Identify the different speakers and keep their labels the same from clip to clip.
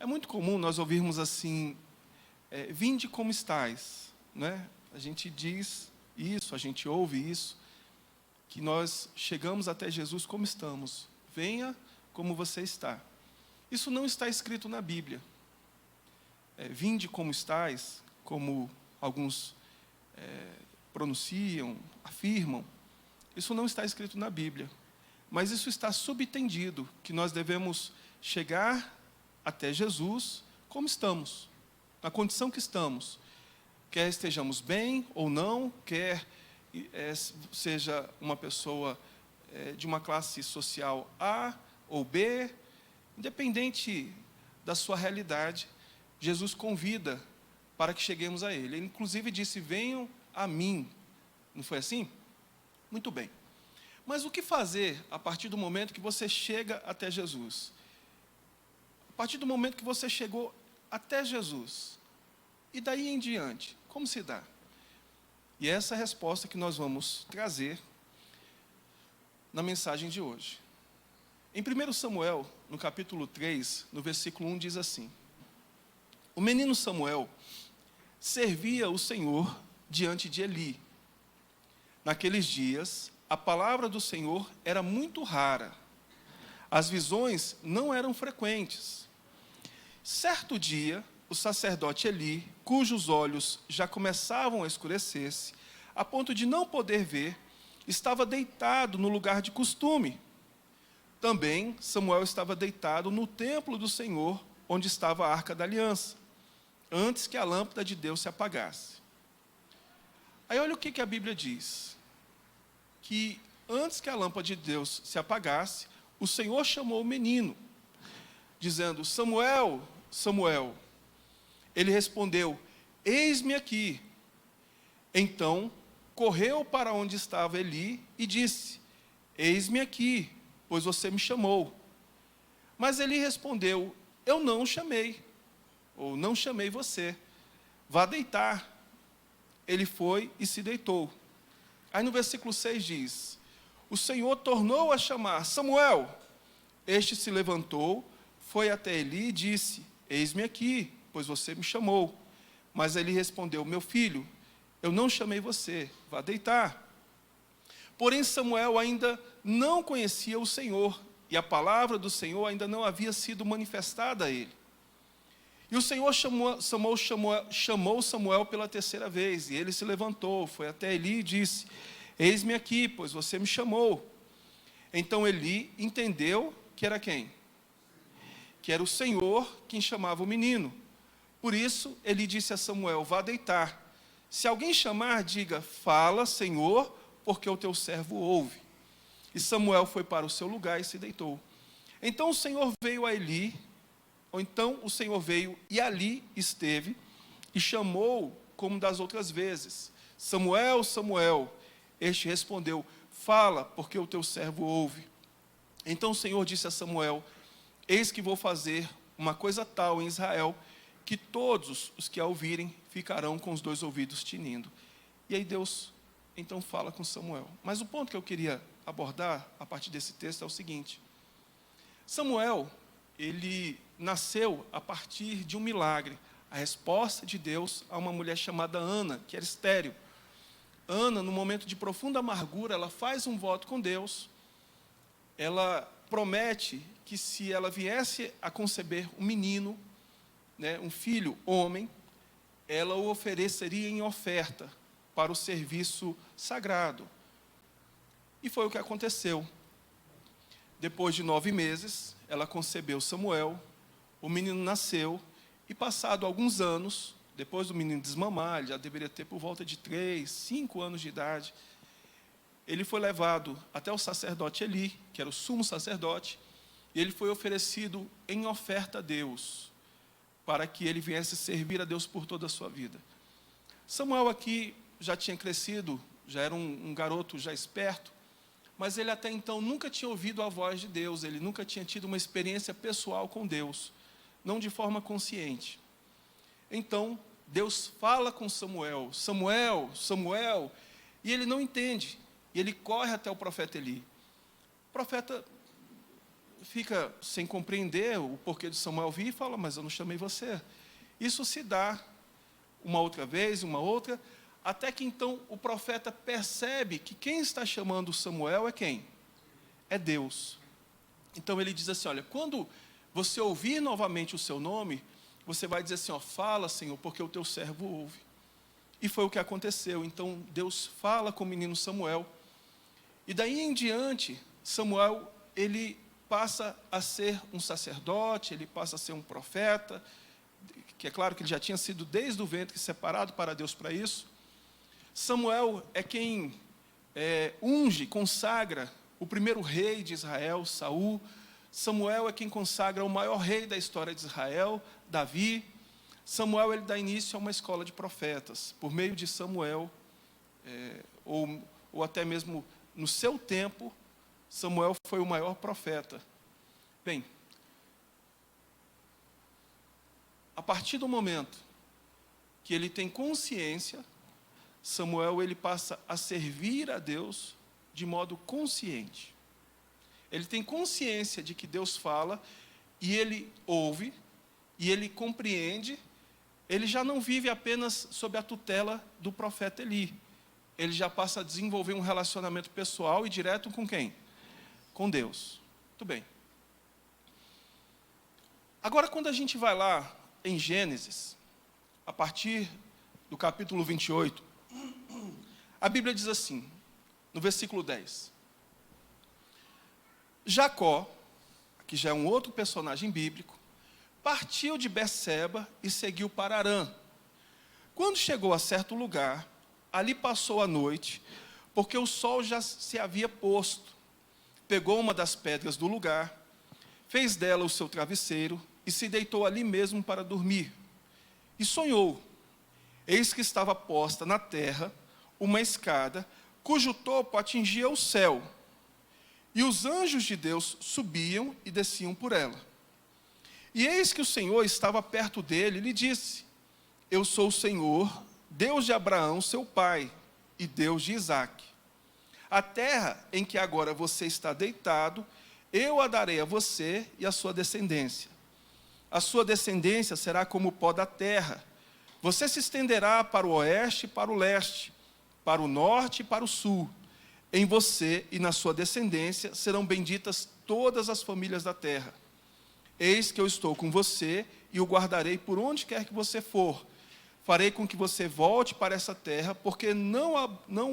Speaker 1: É muito comum nós ouvirmos assim, vinde como estais, né? A gente diz isso, a gente ouve isso, que nós chegamos até Jesus como estamos. Venha como você está. Isso não está escrito na Bíblia. Vinde como estais, como alguns pronunciam, afirmam, isso não está escrito na Bíblia. Mas isso está subentendido, que nós devemos chegar até Jesus como estamos, na condição que estamos. Quer estejamos bem ou não, quer seja uma pessoa de uma classe social A ou B, independente da sua realidade, Jesus convida para que cheguemos a Ele. Ele, inclusive, disse, venham a mim. Não foi assim? Muito bem. Mas o que fazer a partir do momento que você chega até Jesus? A partir do momento que você chegou até Jesus, e daí em diante, como se dá? E essa é a resposta que nós vamos trazer na mensagem de hoje. Em 1 Samuel, no capítulo 3, no versículo 1, diz assim: o menino Samuel servia o Senhor diante de Eli. Naqueles dias, a palavra do Senhor era muito rara. As visões não eram frequentes. Certo dia, o sacerdote Eli, cujos olhos já começavam a escurecer-se, a ponto de não poder ver, estava deitado no lugar de costume. Também Samuel estava deitado no templo do Senhor, onde estava a arca da aliança, antes que a lâmpada de Deus se apagasse. Aí olha o que a Bíblia diz. Que antes que a lâmpada de Deus se apagasse, o Senhor chamou o menino, dizendo, Samuel, Samuel. Ele respondeu, eis-me aqui. Então, correu para onde estava Eli e disse, eis-me aqui, pois você me chamou. Mas Eli respondeu, eu não o chamei, ou não chamei você, vá deitar. Ele foi e se deitou. Aí no versículo 6 diz, o Senhor tornou a chamar, Samuel. Este se levantou, foi até Eli e disse, eis-me aqui, pois você me chamou. Mas Eli respondeu, meu filho, eu não chamei você, vá deitar. Porém Samuel ainda não conhecia o Senhor, e a palavra do Senhor ainda não havia sido manifestada a ele. E o Senhor chamou Samuel pela terceira vez, e ele se levantou, foi até Eli e disse, eis-me aqui, pois você me chamou. Então Eli entendeu que era quem? Que era o Senhor quem chamava o menino. Por isso, Eli disse a Samuel, vá deitar. Se alguém chamar, diga, fala, Senhor, porque o teu servo ouve. E Samuel foi para o seu lugar e se deitou. Então o Senhor veio a Eli, e ali esteve, e chamou como das outras vezes, Samuel, Samuel. Este respondeu, fala, porque o teu servo ouve. Então o Senhor disse a Samuel, eis que vou fazer uma coisa tal em Israel, que todos os que a ouvirem ficarão com os dois ouvidos tinindo. E aí Deus então fala com Samuel. Mas o ponto que eu queria abordar a partir desse texto é o seguinte. Samuel, ele nasceu a partir de um milagre, a resposta de Deus a uma mulher chamada Ana, que era estéril. Ana, no momento de profunda amargura, ela faz um voto com Deus, ela promete que se ela viesse a conceber um menino, um filho, homem, ela o ofereceria em oferta para o serviço sagrado. E foi o que aconteceu. Depois de 9 meses, ela concebeu Samuel, o menino nasceu, e passado alguns anos, depois do menino desmamar, ele já deveria ter por volta de 3, 5 anos de idade, ele foi levado até o sacerdote Eli, que era o sumo sacerdote, e ele foi oferecido em oferta a Deus, para que ele viesse servir a Deus por toda a sua vida. Samuel aqui já tinha crescido, já era um garoto já esperto, mas ele até então nunca tinha ouvido a voz de Deus, ele nunca tinha tido uma experiência pessoal com Deus, não de forma consciente. Então, Deus fala com Samuel, Samuel, Samuel, e ele não entende, e ele corre até o profeta Eli. O profeta fica sem compreender o porquê de Samuel vir e fala, mas eu não chamei você. Isso se dá uma outra vez, uma outra, até que então o profeta percebe que quem está chamando Samuel é quem? É Deus. Então ele diz assim, olha, quando você ouvir novamente o seu nome, você vai dizer assim, ó, fala, Senhor, porque o teu servo ouve. E foi o que aconteceu. Então Deus fala com o menino Samuel. E daí em diante, Samuel, ele passa a ser um sacerdote, ele passa a ser um profeta, que é claro que ele já tinha sido desde o ventre separado para Deus para isso. Samuel é quem unge, consagra o primeiro rei de Israel, Saul. Samuel é quem consagra o maior rei da história de Israel, Davi. Samuel, ele dá início a uma escola de profetas. Por meio de Samuel, ou até mesmo no seu tempo, Samuel foi o maior profeta. Bem, a partir do momento que ele tem consciência, Samuel, ele passa a servir a Deus de modo consciente. Ele tem consciência de que Deus fala, e ele ouve, e ele compreende. Ele já não vive apenas sob a tutela do profeta Eli. Ele já passa a desenvolver um relacionamento pessoal e direto com quem? Com Deus. Muito bem. Agora, quando a gente vai lá em Gênesis, a partir do capítulo 28, a Bíblia diz assim, no versículo 10. Jacó, que já é um outro personagem bíblico, partiu de Berseba e seguiu para Harã. Quando chegou a certo lugar, ali passou a noite, porque o sol já se havia posto. Pegou uma das pedras do lugar, fez dela o seu travesseiro e se deitou ali mesmo para dormir. E sonhou. Eis que estava posta na terra uma escada, cujo topo atingia o céu. E os anjos de Deus subiam e desciam por ela. E eis que o Senhor estava perto dele e lhe disse, eu sou o Senhor, Deus de Abraão, seu pai, e Deus de Isaque. A terra em que agora você está deitado, eu a darei a você e a sua descendência. A sua descendência será como o pó da terra. Você se estenderá para o oeste e para o leste, para o norte e para o sul. Em você e na sua descendência serão benditas todas as famílias da terra. Eis que eu estou com você e o guardarei por onde quer que você for. Farei com que você volte para essa terra, porque não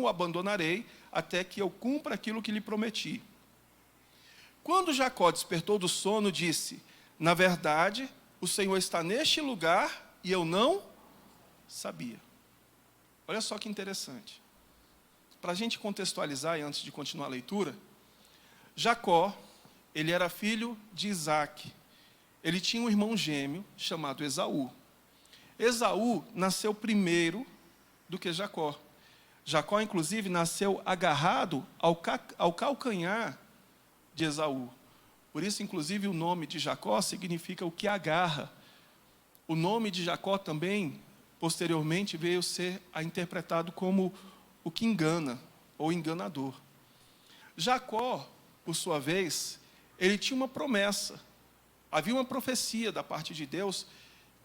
Speaker 1: o abandonarei até que eu cumpra aquilo que lhe prometi. Quando Jacó despertou do sono, disse, na verdade, o Senhor está neste lugar e eu não sabia. Olha só que interessante. Para a gente contextualizar, e antes de continuar a leitura, Jacó, ele era filho de Isaque. Ele tinha um irmão gêmeo chamado Esaú. Esaú nasceu primeiro do que Jacó. Jacó, inclusive, nasceu agarrado ao calcanhar de Esaú. Por isso, inclusive, o nome de Jacó significa o que agarra. O nome de Jacó também, posteriormente, veio ser interpretado como o que engana, ou enganador. Jacó, por sua vez, ele tinha uma promessa. Havia uma profecia da parte de Deus,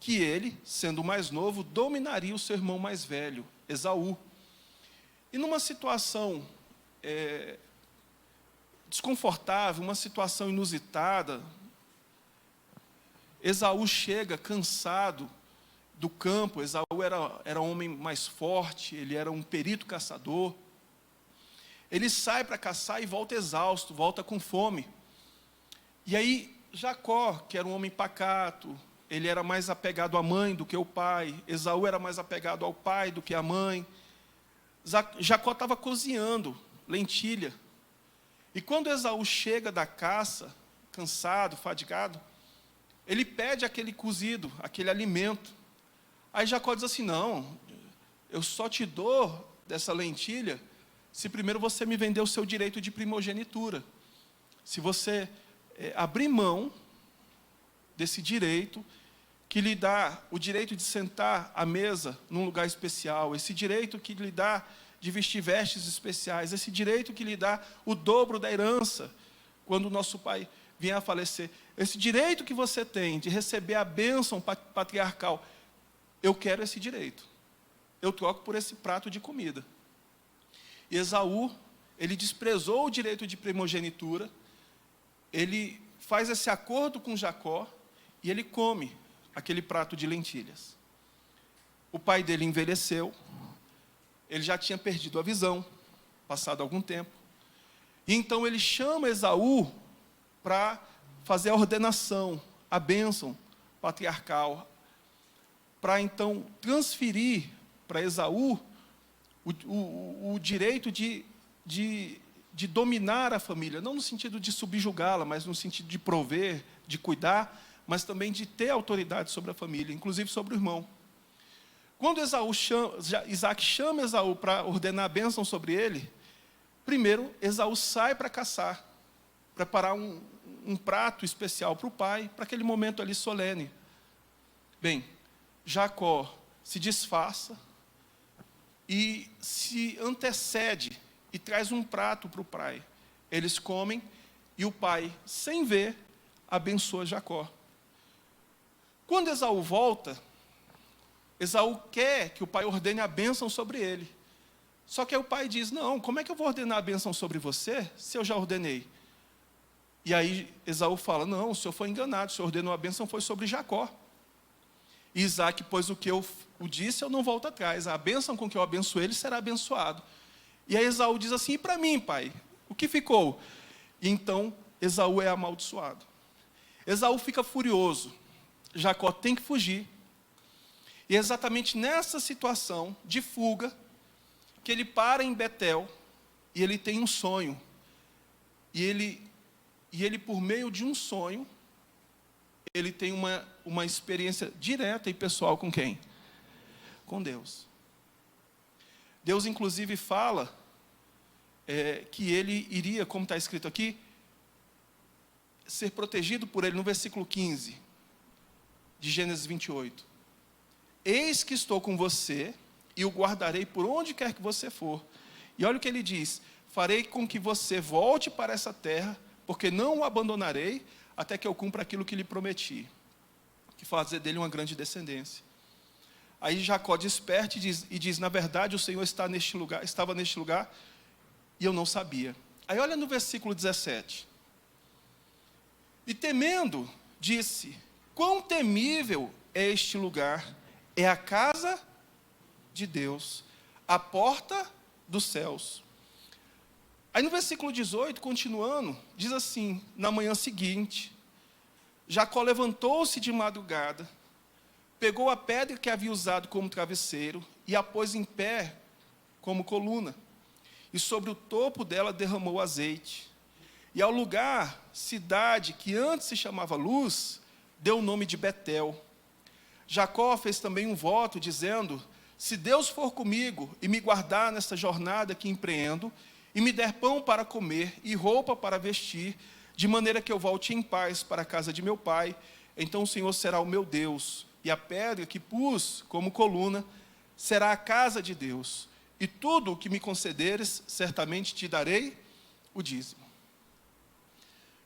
Speaker 1: que ele, sendo o mais novo, dominaria o seu irmão mais velho, Esaú. E numa situação desconfortável, uma situação inusitada, Esaú chega cansado do campo. Esaú era um homem mais forte, ele era um perito caçador. Ele sai para caçar e volta exausto, volta com fome. E aí Jacó, que era um homem pacato, ele era mais apegado à mãe do que ao pai. Esaú era mais apegado ao pai do que à mãe. Jacó estava cozinhando lentilha. E quando Esaú chega da caça, cansado, fadigado, ele pede aquele cozido, aquele alimento. Aí Jacó diz assim, não, eu só te dou dessa lentilha se primeiro você me vender o seu direito de primogenitura. Se você abrir mão desse direito, que lhe dá o direito de sentar à mesa num lugar especial, esse direito que lhe dá de vestir vestes especiais, esse direito que lhe dá o dobro da herança, quando o nosso pai vier a falecer, esse direito que você tem de receber a bênção patriarcal, eu quero esse direito. Eu troco por esse prato de comida. E Esaú, ele desprezou o direito de primogenitura, ele faz esse acordo com Jacó, e ele come aquele prato de lentilhas. O pai dele envelheceu, ele já tinha perdido a visão, passado algum tempo. E então ele chama Esaú para fazer a ordenação, a bênção patriarcal, para então transferir para Esaú o direito de dominar a família, não no sentido de subjugá-la, mas no sentido de prover, de cuidar, mas também de ter autoridade sobre a família, inclusive sobre o irmão. Quando Isaac chama Esaú para ordenar a bênção sobre ele, primeiro Esaú sai para caçar, preparar um prato especial para o pai, para aquele momento ali solene. Bem, Jacó se disfarça e se antecede e traz um prato para o pai. Eles comem e o pai, sem ver, abençoa Jacó. Quando Esaú volta, Esaú quer que o pai ordene a bênção sobre ele. Só que aí o pai diz, não, como é que eu vou ordenar a bênção sobre você, se eu já ordenei? E aí Esaú fala, não, o senhor foi enganado, o senhor ordenou a bênção, foi sobre Jacó. E Isaac, pois o que eu o disse, eu não volto atrás, a bênção com que eu abençoei ele será abençoado. E aí Esaú diz assim, e para mim, pai, o que ficou? E então Esaú é amaldiçoado. Esaú fica furioso, Jacó tem que fugir. E é exatamente nessa situação de fuga, que ele para em Betel, e ele tem um sonho. E ele por meio de um sonho, ele tem uma experiência direta e pessoal com quem? Com Deus. Deus, inclusive, fala que ele iria, como está escrito aqui, ser protegido por ele, no versículo 15, de Gênesis 28. Eis que estou com você, e o guardarei por onde quer que você for. E olha o que ele diz, farei com que você volte para essa terra, porque não o abandonarei, até que eu cumpra aquilo que lhe prometi, que fazer dele uma grande descendência. Aí Jacó desperta e diz, na verdade o Senhor estava neste lugar, e eu não sabia. Aí olha no versículo 17. E temendo, disse, quão temível é este lugar, é a casa de Deus, a porta dos céus. Aí no versículo 18, continuando, diz assim, na manhã seguinte, Jacó levantou-se de madrugada, pegou a pedra que havia usado como travesseiro e a pôs em pé como coluna, e sobre o topo dela derramou azeite. E ao lugar, cidade que antes se chamava Luz, deu o nome de Betel. Jacó fez também um voto, dizendo, se Deus for comigo e me guardar nesta jornada que empreendo, e me der pão para comer e roupa para vestir, de maneira que eu volte em paz para a casa de meu pai, então o Senhor será o meu Deus, e a pedra que pus como coluna será a casa de Deus, e tudo o que me concederes, certamente te darei o dízimo.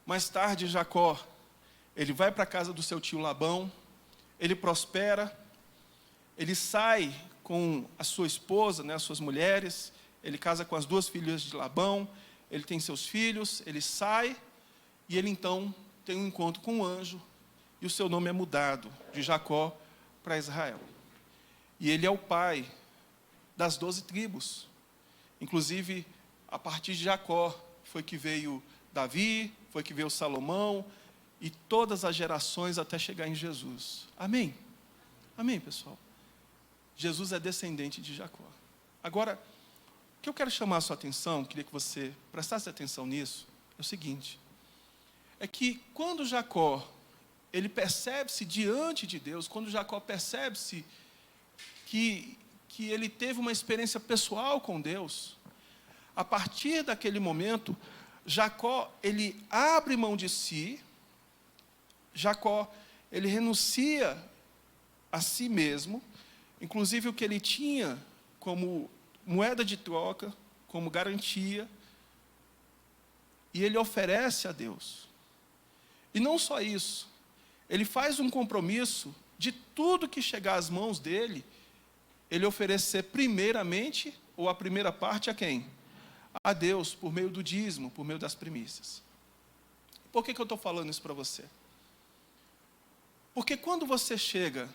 Speaker 1: Mais tarde, Jacó, ele vai para a casa do seu tio Labão, ele prospera, ele sai com a sua esposa, as suas mulheres, ele casa com as duas filhas de Labão, ele tem seus filhos, ele sai, e ele então tem um encontro com um anjo, e o seu nome é mudado, de Jacó para Israel. E ele é o pai das 12 tribos. Inclusive, a partir de Jacó, foi que veio Davi, foi que veio Salomão, e todas as gerações até chegar em Jesus. Amém? Amém, pessoal? Jesus é descendente de Jacó. Agora, o que eu quero chamar a sua atenção, queria que você prestasse atenção nisso, é o seguinte, é que quando Jacó, ele percebe-se diante de Deus, quando Jacó percebe-se que ele teve uma experiência pessoal com Deus, a partir daquele momento, Jacó, ele abre mão de si, Jacó, ele renuncia a si mesmo, inclusive o que ele tinha como moeda de troca, como garantia, e ele oferece a Deus. E não só isso, ele faz um compromisso de tudo que chegar às mãos dele, ele oferecer primeiramente, ou a primeira parte a quem? A Deus, por meio do dízimo, por meio das primícias. Por que eu estou falando isso para você? Porque quando você chega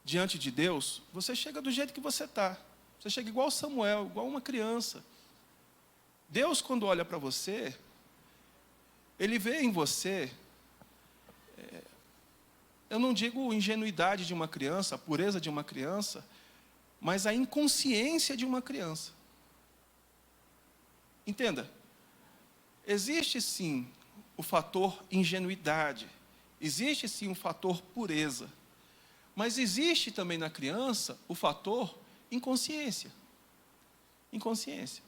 Speaker 1: diante de Deus, você chega do jeito que você está. Você chega igual Samuel, igual uma criança. Deus, quando olha para você, Ele vê em você, eu não digo ingenuidade de uma criança, a pureza de uma criança, mas a inconsciência de uma criança. Entenda, existe sim o fator ingenuidade, existe sim o fator pureza, mas existe também na criança o fator inconsciência. Inconsciência.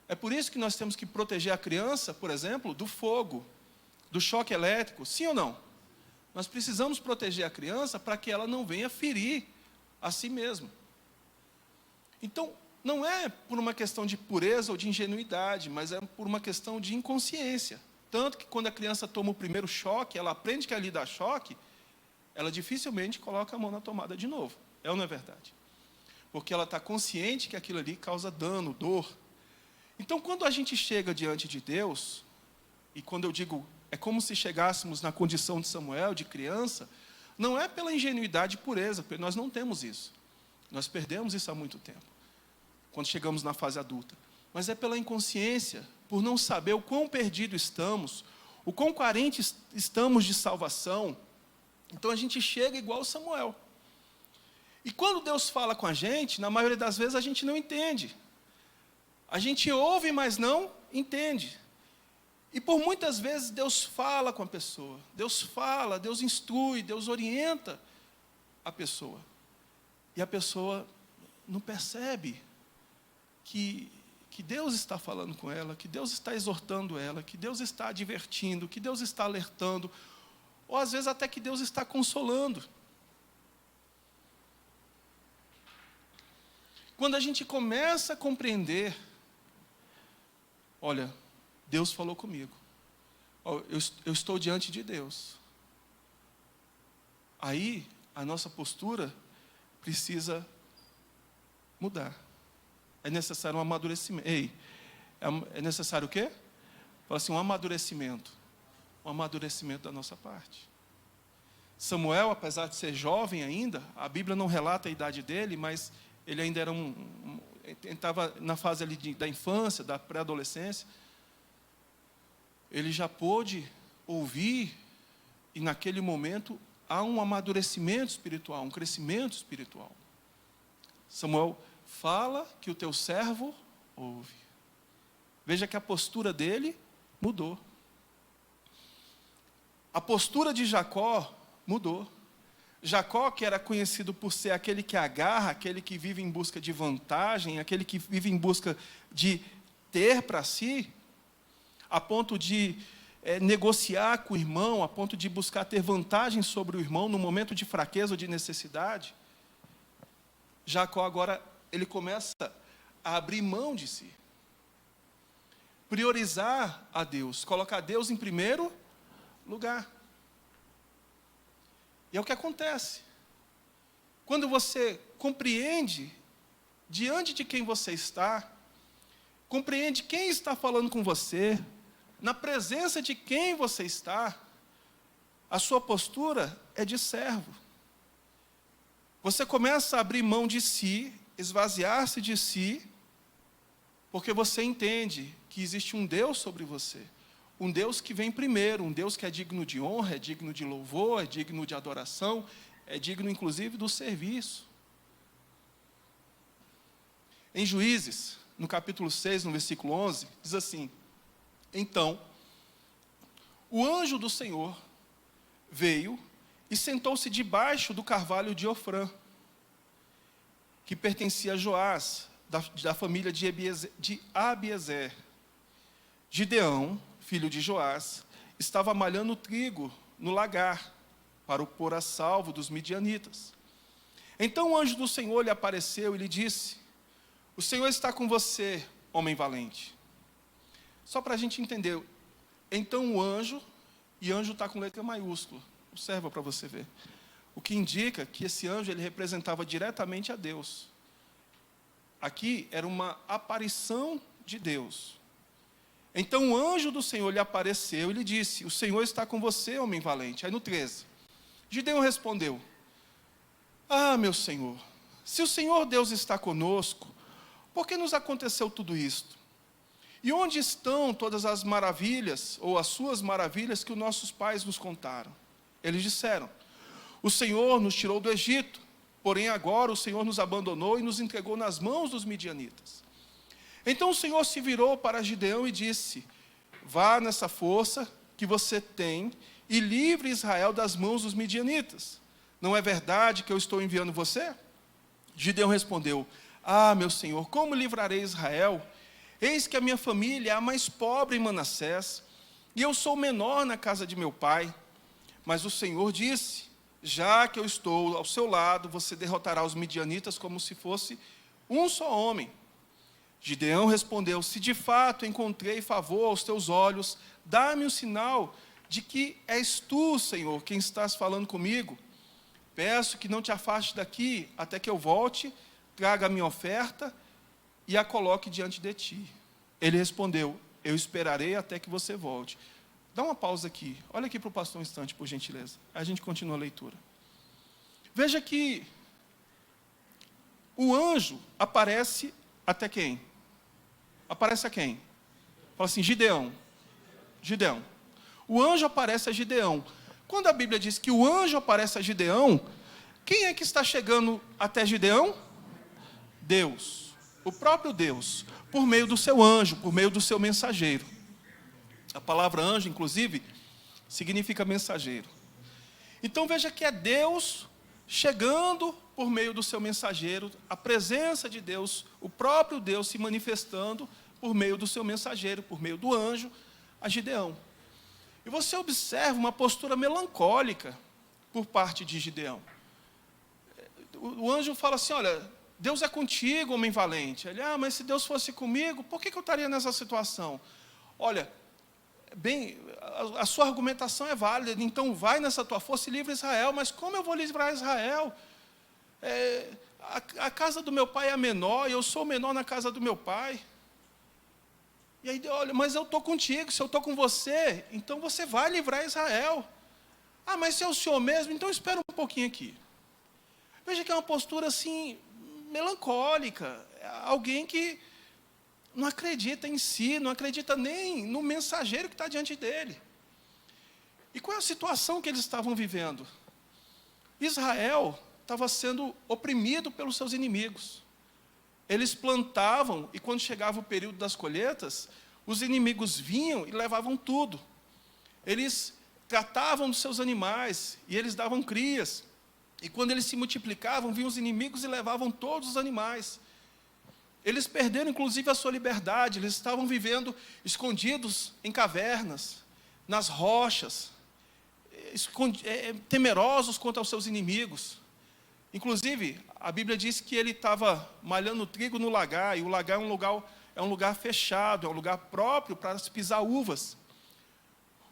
Speaker 1: É por isso que nós temos que proteger a criança, por exemplo, do fogo, do choque elétrico, sim ou não? Nós precisamos proteger a criança para que ela não venha ferir a si mesma. Então, não é por uma questão de pureza ou de ingenuidade, mas é por uma questão de inconsciência. Tanto que quando a criança toma o primeiro choque, ela aprende que ali dá choque, ela dificilmente coloca a mão na tomada de novo. É ou não é verdade? Porque ela está consciente que aquilo ali causa dano, dor. Então, quando a gente chega diante de Deus, e quando eu digo, é como se chegássemos na condição de Samuel, de criança, não é pela ingenuidade e pureza, porque nós não temos isso. Nós perdemos isso há muito tempo, quando chegamos na fase adulta. Mas é pela inconsciência, por não saber o quão perdido estamos, o quão carentes estamos de salvação. Então a gente chega igual Samuel. E quando Deus fala com a gente, na maioria das vezes a gente não entende. A gente ouve, mas não entende. E por muitas vezes Deus fala com a pessoa. Deus fala, Deus instrui, Deus orienta a pessoa. E a pessoa não percebe que Deus está falando com ela, que Deus está exortando ela, que Deus está advertindo, que Deus está alertando, ou às vezes até que Deus está consolando. Quando a gente começa a compreender, olha, Deus falou comigo, eu estou diante de Deus. Aí, a nossa postura precisa mudar. É necessário um amadurecimento. É necessário o quê? Fala assim, um amadurecimento da nossa parte. Samuel, apesar de ser jovem ainda, a Bíblia não relata a idade dele, mas ele ainda era estava na fase ali da infância, da pré-adolescência. Ele já pôde ouvir, e naquele momento há um amadurecimento espiritual, um crescimento espiritual. Samuel fala que o teu servo ouve. Veja que a postura dele mudou. A postura de Jacó mudou. Jacó, que era conhecido por ser aquele que agarra, aquele que vive em busca de vantagem, aquele que vive em busca de ter para si, a ponto de negociar com o irmão, a ponto de buscar ter vantagem sobre o irmão no momento de fraqueza ou de necessidade, Jacó agora, ele começa a abrir mão de si. Priorizar a Deus, colocar Deus em primeiro lugar. E é o que acontece. Quando você compreende diante de quem você está, compreende quem está falando com você, na presença de quem você está, a sua postura é de servo. Você começa a abrir mão de si, esvaziar-se de si, porque você entende que existe um Deus sobre você. Um Deus que vem primeiro, um Deus que é digno de honra, é digno de louvor, é digno de adoração, é digno inclusive do serviço. Em Juízes, no capítulo 6, no versículo 11, diz assim: então, o anjo do Senhor veio e sentou-se debaixo do carvalho de Ofrã, que pertencia a Joás, da família de Abiezer. Gideão, filho de Joás, estava malhando trigo no lagar, para o pôr a salvo dos midianitas. Então o anjo do Senhor lhe apareceu e lhe disse: o Senhor está com você, homem valente. Só para a gente entender. Então o anjo e anjo está com letra maiúscula. Observa para você ver. O que indica que esse anjo ele representava diretamente a Deus. Aqui era uma aparição de Deus. Então o anjo do Senhor lhe apareceu e lhe disse: o Senhor está com você, homem valente. Aí no 13, Gideão respondeu: ah, meu Senhor, se o Senhor Deus está conosco, por que nos aconteceu tudo isto? E onde estão todas as maravilhas, ou as suas maravilhas, que os nossos pais nos contaram? Eles disseram: o Senhor nos tirou do Egito, porém agora o Senhor nos abandonou e nos entregou nas mãos dos midianitas. Então o Senhor se virou para Gideão e disse: vá nessa força que você tem e livre Israel das mãos dos midianitas. Não é verdade que eu estou enviando você? Gideão respondeu: ah, meu Senhor, como livrarei Israel? Eis que a minha família é a mais pobre em Manassés, e eu sou o menor na casa de meu pai. Mas o Senhor disse: já que eu estou ao seu lado, você derrotará os midianitas como se fosse um só homem. Gideão respondeu: se de fato encontrei favor aos teus olhos, dá-me um sinal de que és tu, Senhor, quem estás falando comigo. Peço que não te afaste daqui, até que eu volte, traga a minha oferta e a coloque diante de ti. Ele respondeu: eu esperarei até que você volte. Dá uma pausa aqui, olha aqui para o pastor um instante, por gentileza. Aí a gente continua a leitura. Veja que o anjo aparece até quem? Aparece a quem? Fala assim: Gideão. Gideão. O anjo aparece a Gideão. Quando a Bíblia diz que o anjo aparece a Gideão, quem é que está chegando até Gideão? Deus. O próprio Deus. Por meio do seu anjo, por meio do seu mensageiro. A palavra anjo, inclusive, significa mensageiro. Então veja que é Deus chegando por meio do seu mensageiro, a presença de Deus, o próprio Deus se manifestando por meio do seu mensageiro, por meio do anjo, a Gideão. E você observa uma postura melancólica por parte de Gideão. O anjo fala assim: olha, Deus é contigo, homem valente. Ele: ah, mas se Deus fosse comigo, por que eu estaria nessa situação? Olha, bem, a sua argumentação é válida, então vai nessa tua força e livra Israel. Mas como eu vou livrar Israel? A casa do meu pai é a menor, e eu sou o menor na casa do meu pai. E aí, olha, mas eu estou contigo, se eu estou com você, então você vai livrar Israel. Ah, mas se é o Senhor mesmo, então espera um pouquinho aqui. Veja que é uma postura assim, melancólica, alguém que não acredita em si, não acredita nem no mensageiro que está diante dele. E qual é a situação que eles estavam vivendo? Israel estava sendo oprimido pelos seus inimigos. Eles plantavam, e quando chegava o período das colheitas, os inimigos vinham e levavam tudo. Eles tratavam dos seus animais, e eles davam crias. E quando eles se multiplicavam, vinham os inimigos e levavam todos os animais. Eles perderam, inclusive, a sua liberdade. Eles estavam vivendo escondidos em cavernas, nas rochas, temerosos contra os seus inimigos. Inclusive, a Bíblia diz que ele estava malhando trigo no lagar, e o lagar é um lugar fechado, é um lugar próprio para se pisar uvas.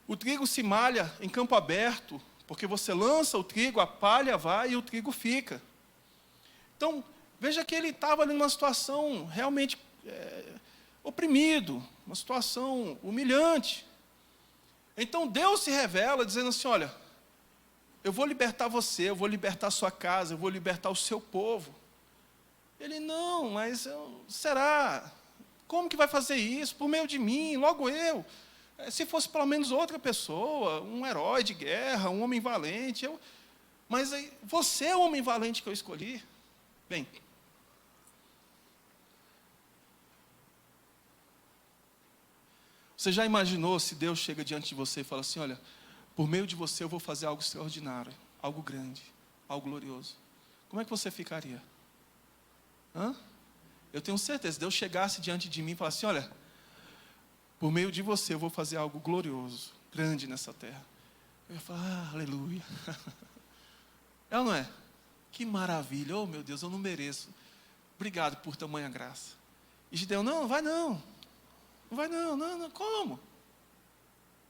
Speaker 1: O trigo se malha em campo aberto, porque você lança o trigo, a palha vai e o trigo fica. Então, veja que ele estava ali numa situação realmente oprimido, uma situação humilhante. Então Deus se revela dizendo assim: olha, eu vou libertar você, eu vou libertar a sua casa, eu vou libertar o seu povo. Ele: não, mas será? Como que vai fazer isso? Por meio de mim, logo eu. Se fosse pelo menos outra pessoa, um herói de guerra, um homem valente. Mas você é o homem valente que eu escolhi. Bem, você já imaginou se Deus chega diante de você e fala assim: olha, por meio de você eu vou fazer algo extraordinário, algo grande, algo glorioso? Como é que você ficaria? Eu tenho certeza, se Deus chegasse diante de mim e falasse assim: olha, por meio de você eu vou fazer algo glorioso, grande nessa terra. Eu ia falar: aleluia. É ou não é? Que maravilha, oh meu Deus, eu não mereço. Obrigado por tamanha graça. E Gideão: não, vai não. Não vai não, como?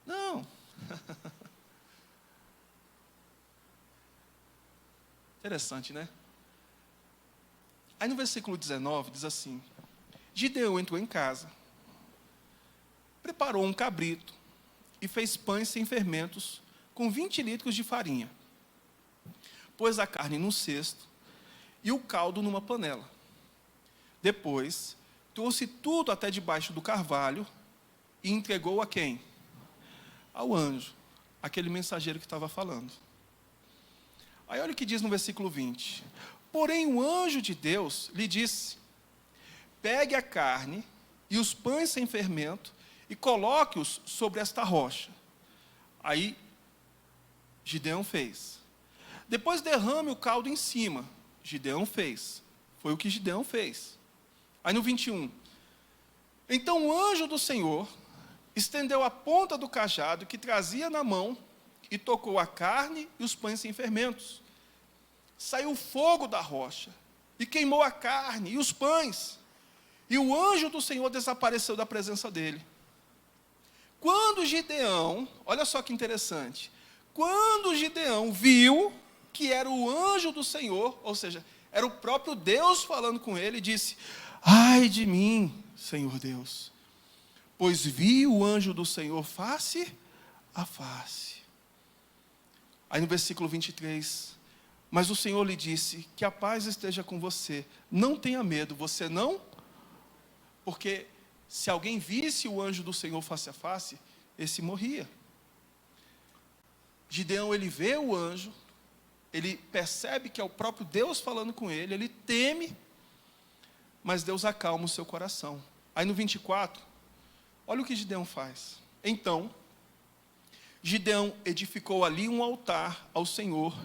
Speaker 1: Não. Interessante, né? Aí no versículo 19 diz assim: Gideão entrou em casa, preparou um cabrito e fez pães sem fermentos com 20 litros de farinha. Pôs a carne num cesto e o caldo numa panela. Depois, trouxe tudo até debaixo do carvalho e entregou a quem? Ao anjo, aquele mensageiro que estava falando. Aí olha o que diz no versículo 20. Porém o anjo de Deus lhe disse: pegue a carne e os pães sem fermento e coloque-os sobre esta rocha. Aí Gideão fez. Depois derrame o caldo em cima. Gideão fez. Foi o que Gideão fez. Aí no 21. Então o anjo do Senhor estendeu a ponta do cajado que trazia na mão e tocou a carne e os pães sem fermentos. Saiu fogo da rocha e queimou a carne e os pães. E o anjo do Senhor desapareceu da presença dele. Quando Gideão, olha só que interessante, quando Gideão viu que era o anjo do Senhor, ou seja, era o próprio Deus falando com ele, disse: ai de mim, Senhor Deus, pois vi o anjo do Senhor face a face. Aí no versículo 23, mas o Senhor lhe disse: que a paz esteja com você, não tenha medo, você não... Porque se alguém visse o anjo do Senhor face a face, esse morria. Gideão, ele vê o anjo, ele percebe que é o próprio Deus falando com ele, ele teme, mas Deus acalma o seu coração. Aí no 24, olha o que Gideão faz. Então, Gideão edificou ali um altar ao Senhor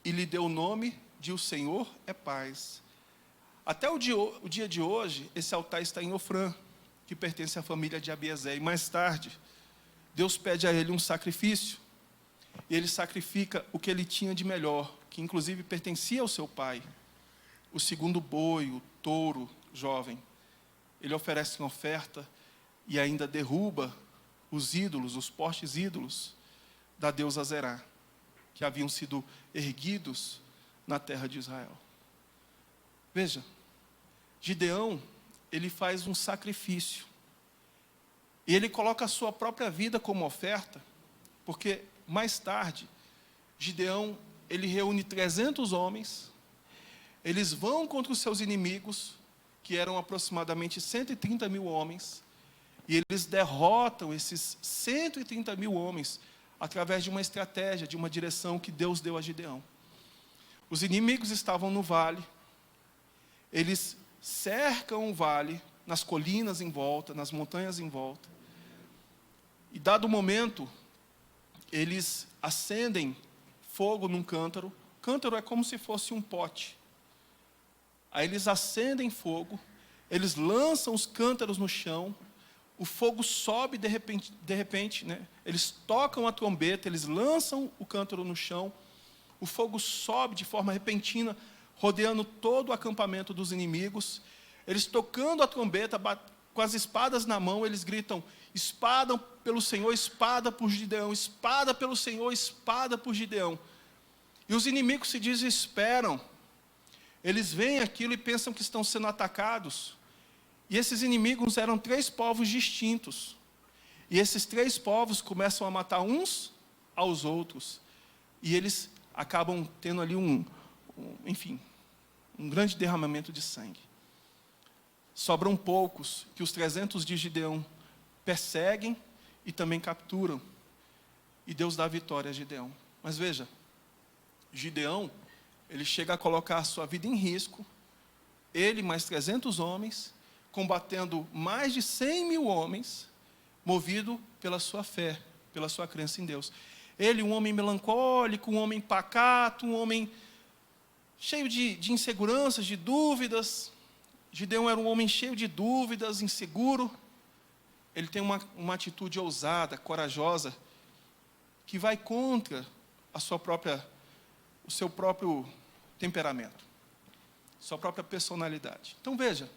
Speaker 1: e lhe deu o nome de O Senhor é Paz. Até o dia de hoje, esse altar está em Ofrã, que pertence à família de Abiezer. E mais tarde, Deus pede a ele um sacrifício. E ele sacrifica o que ele tinha de melhor, que inclusive pertencia ao seu pai. O segundo boi, o touro jovem. Ele oferece uma oferta e ainda derruba os ídolos, os postes ídolos da deusa Zerá, que haviam sido erguidos na terra de Israel. Veja, Gideão, ele faz um sacrifício. E ele coloca a sua própria vida como oferta, porque mais tarde, Gideão, ele reúne 300 homens, eles vão contra os seus inimigos, que eram aproximadamente 130 mil homens, e eles derrotam esses 130 mil homens, através de uma estratégia, de uma direção que Deus deu a Gideão. Os inimigos estavam no vale, eles cercam o vale, nas colinas em volta, nas montanhas em volta, e dado o momento, eles acendem fogo num cântaro. Cântaro é como se fosse um pote. Aí eles acendem fogo, eles lançam os cântaros no chão, o fogo sobe de repente, né? Eles tocam a trombeta, eles lançam o cântaro no chão, o fogo sobe de forma repentina, rodeando todo o acampamento dos inimigos. Eles tocando a trombeta, com as espadas na mão, eles gritam: espada pelo Senhor, espada por Gideão, espada pelo Senhor, espada por Gideão. E os inimigos se desesperam. Eles veem aquilo e pensam que estão sendo atacados. E esses inimigos eram 3 povos distintos. E esses 3 povos começam a matar uns aos outros. E eles acabam tendo ali um grande derramamento de sangue. Sobram poucos que os 300 de Gideão perseguem e também capturam. E Deus dá a vitória a Gideão. Mas veja, Gideão, ele chega a colocar a sua vida em risco, ele mais 300 homens, combatendo mais de 100 mil homens, movido pela sua fé, pela sua crença em Deus. Ele, um homem melancólico, um homem pacato, um homem cheio de inseguranças, de dúvidas. Gideão era um homem cheio de dúvidas, inseguro. Ele tem uma atitude ousada, corajosa, que vai contra o seu próprio temperamento, sua própria personalidade. Então veja,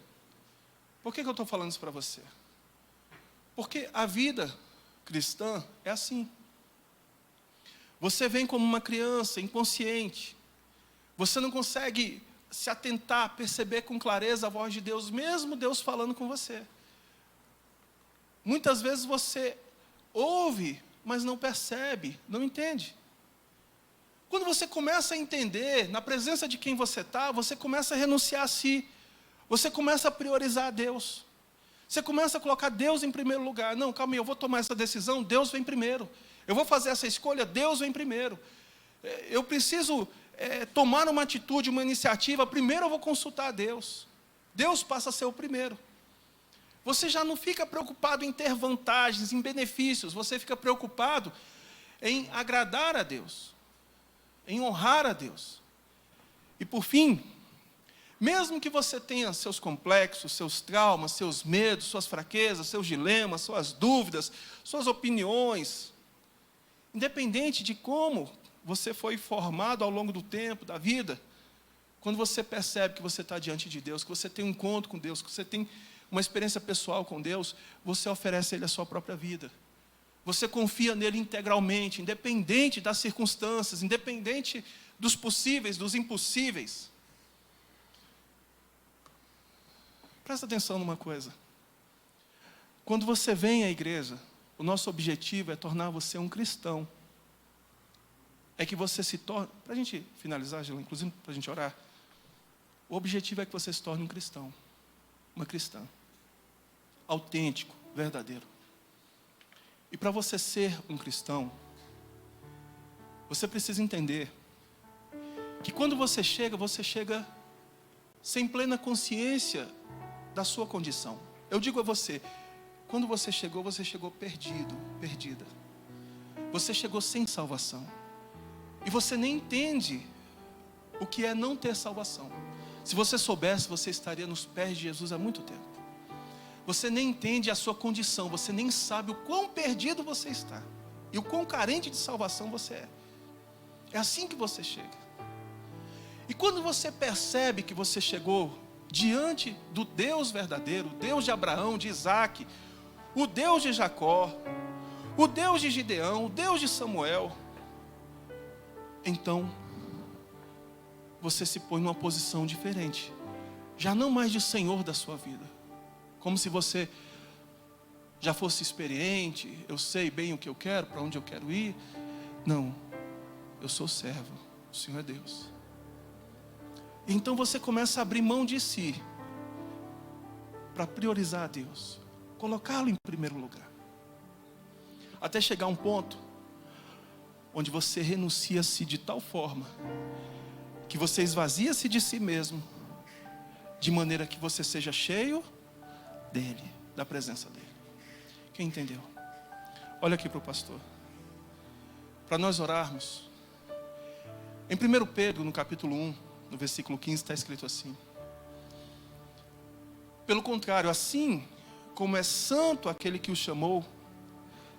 Speaker 1: por que eu estou falando isso para você? Porque a vida cristã é assim. Você vem como uma criança inconsciente, Você não consegue se atentar, perceber com clareza a voz de Deus, mesmo Deus falando com você. Muitas vezes você ouve, mas não percebe, não entende. Quando você começa a entender, na presença de quem você está, você começa a renunciar a si. Você começa a priorizar a Deus. Você começa a colocar Deus em primeiro lugar. Não, calma aí, eu vou tomar essa decisão, Deus vem primeiro. Eu vou fazer essa escolha, Deus vem primeiro. Eu preciso tomar uma atitude, uma iniciativa, primeiro eu vou consultar a Deus. Deus passa a ser o primeiro. Você já não fica preocupado em ter vantagens, em benefícios. Você fica preocupado em agradar a Deus, em honrar a Deus. E por fim, mesmo que você tenha seus complexos, seus traumas, seus medos, suas fraquezas, seus dilemas, suas dúvidas, suas opiniões, independente de como você foi formado ao longo do tempo, da vida, quando você percebe que você está diante de Deus, que você tem um encontro com Deus, que você tem uma experiência pessoal com Deus, você oferece a Ele a sua própria vida. Você confia nele integralmente, independente das circunstâncias, independente dos possíveis, dos impossíveis. Presta atenção numa coisa. Quando você vem à igreja, o nosso objetivo é tornar você um cristão. É que você se torne... Para a gente finalizar, Gila, inclusive para a gente orar, o objetivo é que você se torne um cristão, uma cristã. Autêntico, verdadeiro. E para você ser um cristão, você precisa entender que quando você chega sem plena consciência da sua condição. Eu digo a você, quando você chegou perdido, perdida. Você chegou sem salvação. E você nem entende o que é não ter salvação. Se você soubesse, você estaria nos pés de Jesus há muito tempo. Você nem entende a sua condição, você nem sabe o quão perdido você está. E o quão carente de salvação você é. É assim que você chega. E quando você percebe que você chegou diante do Deus verdadeiro, o Deus de Abraão, de Isaac, o Deus de Jacó, o Deus de Gideão, o Deus de Samuel, então você se põe numa posição diferente. Já não mais de Senhor da sua vida. Como se você já fosse experiente, eu sei bem o que eu quero, para onde eu quero ir. Não, eu sou servo, o Senhor é Deus. Então você começa a abrir mão de si, para priorizar a Deus, colocá-lo em primeiro lugar. Até chegar a um ponto, onde você renuncia-se de tal forma, que você esvazia-se de si mesmo, de maneira que você seja cheio dele, da presença dele. Quem entendeu? Olha aqui para o pastor. Para nós orarmos. Em 1 Pedro, no capítulo 1, no versículo 15, está escrito assim: pelo contrário, assim como é santo aquele que o chamou,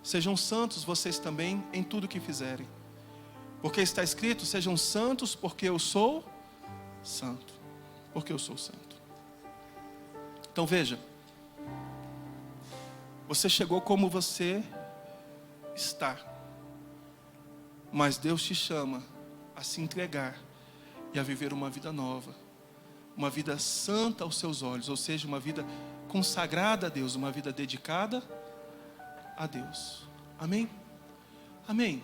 Speaker 1: sejam santos vocês também em tudo que fizerem. Porque está escrito, sejam santos porque eu sou santo. Porque eu sou santo. Então veja, você chegou como você está, mas Deus te chama a se entregar e a viver uma vida nova, uma vida santa aos seus olhos, ou seja, uma vida consagrada a Deus, uma vida dedicada a Deus. Amém? Amém.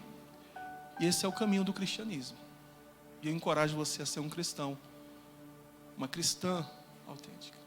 Speaker 1: E esse é o caminho do cristianismo. E eu encorajo você a ser um cristão, uma cristã autêntica.